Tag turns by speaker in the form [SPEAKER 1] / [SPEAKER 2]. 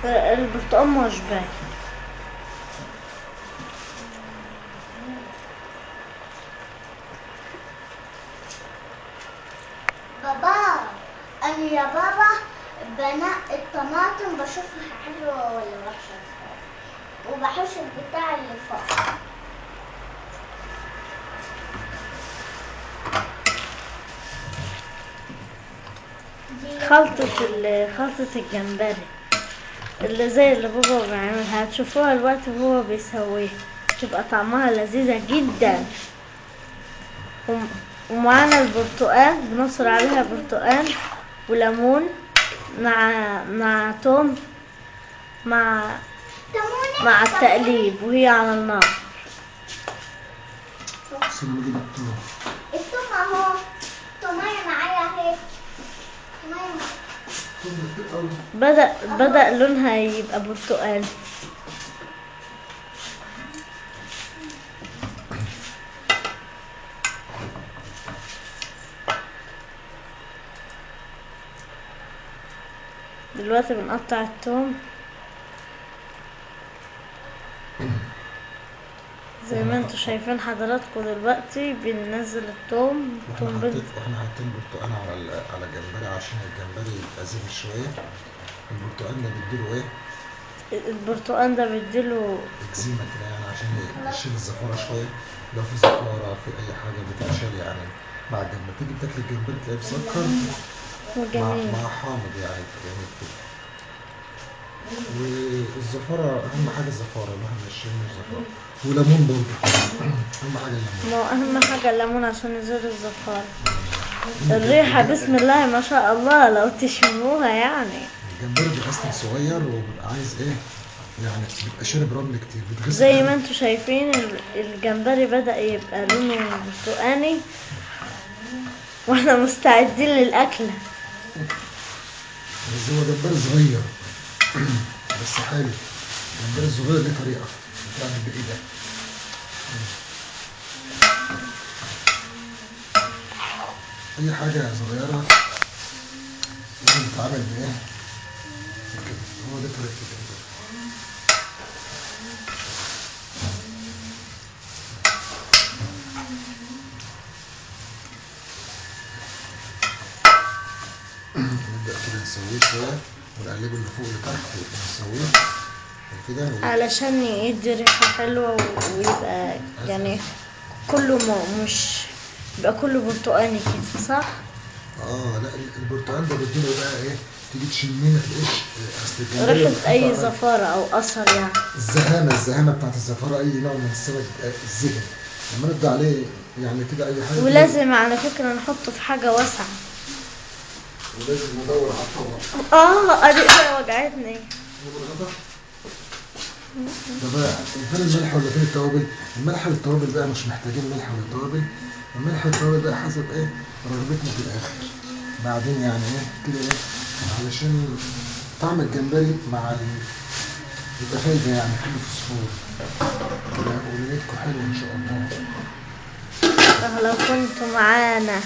[SPEAKER 1] البرتقال مش باين.
[SPEAKER 2] بابا انا يا بابا بنقي الطماطم بشوفها حلوه ولا وحشه، وبحوش البتاع اللي فوق.
[SPEAKER 1] خلطة الجمبري اللي زي اللي بابا بيعملها، هتشوفوها الوقت وهو بيسويها، تبقى طعمها لذيذة جدا. ومعانا البرتقال، بنعصر عليها برتقال وليمون مع توم مع التقليب وهي على النار.
[SPEAKER 2] التوم اهو، تومية معايا اهي.
[SPEAKER 1] بدأ لونها يبقى برتقالي. دلوقتي بنقطع الثوم زي ما انتوا شايفين حضراتكم. دلوقتي بننزل الثوم.
[SPEAKER 3] واحنا حاطين برتقال على الجمبري عشان الجمبري يبقى زيني شويه. البرتقال ده بيديله ايه؟
[SPEAKER 1] البرتقال ده بيديله
[SPEAKER 3] اكزيما كده يعني، عشان يشيل الزفاره شويه. لو في زفاره في اي حاجه بتتشال يعني مع الجمبري. تيجي بتاكل الجمبري تلاقيه مسكر مع حامض يعني جميل كده. والزفاره اهم حاجه، الزفاره الواحد ما يشيل من الزفاره. وليمون برضه اهم حاجه الليمون.
[SPEAKER 1] ما اهم حاجه الليمون عشان يزيل الزفاره. الريحه بسم الله ما شاء الله لو تشموها يعني.
[SPEAKER 3] الجمبري بيبقى اصلا صغير وبيبقى عايز ايه يعني، بيبقى شارب رمل كتير، بيتغسل
[SPEAKER 1] زي ما انتوا شايفين الجمبري بدأ يبقى لونه برتقاني، واحنا مستعدين للأكلة.
[SPEAKER 3] بس هو جمبري صغير بس حلو. الجمبري الصغير ليه طريقة بتعمل بإيدك. أي حاجة صغيرة لازم تتعامل بإيه كده. هو دي طريقة الجمبري. نبدأ كده نسويه شوية ونقلبه اللي فوق لتحت ونسويه كده
[SPEAKER 1] علشان يدي ريحة حلوة ويبقى يعني كله مش يبقى كله برتقاني كده، صح؟
[SPEAKER 3] لا البرتقال ده بيديله بقى ايه، تيجي تشميه ما تلاقيش اصل الجمبري
[SPEAKER 1] ريحة أي زفارة أو أثر يعني.
[SPEAKER 3] الزهامة بتاعت الزفارة، أي نوع من السمك الزهن لما نبدأ عليه يعني كده أي حاجة.
[SPEAKER 1] ولازم على فكرة نحطه في حاجة واسعة.
[SPEAKER 3] ولازم ندور على الطبق.
[SPEAKER 1] ادي ايه وجعتني.
[SPEAKER 3] ده بقى فين الملح ولا فين التوابل؟ الملح والتوابل بقى مش محتاجين ملح ولا توابل. الملح والتوابل بقى حسب ايه رغبتنا في الآخر. بعدين يعني ايه كده ايه علشان طعم الجمبري مع يبقى فايدة يعني حلو في السحور كده. وليلتكم حلوة إن شاء الله.
[SPEAKER 1] لو كنتوا معانا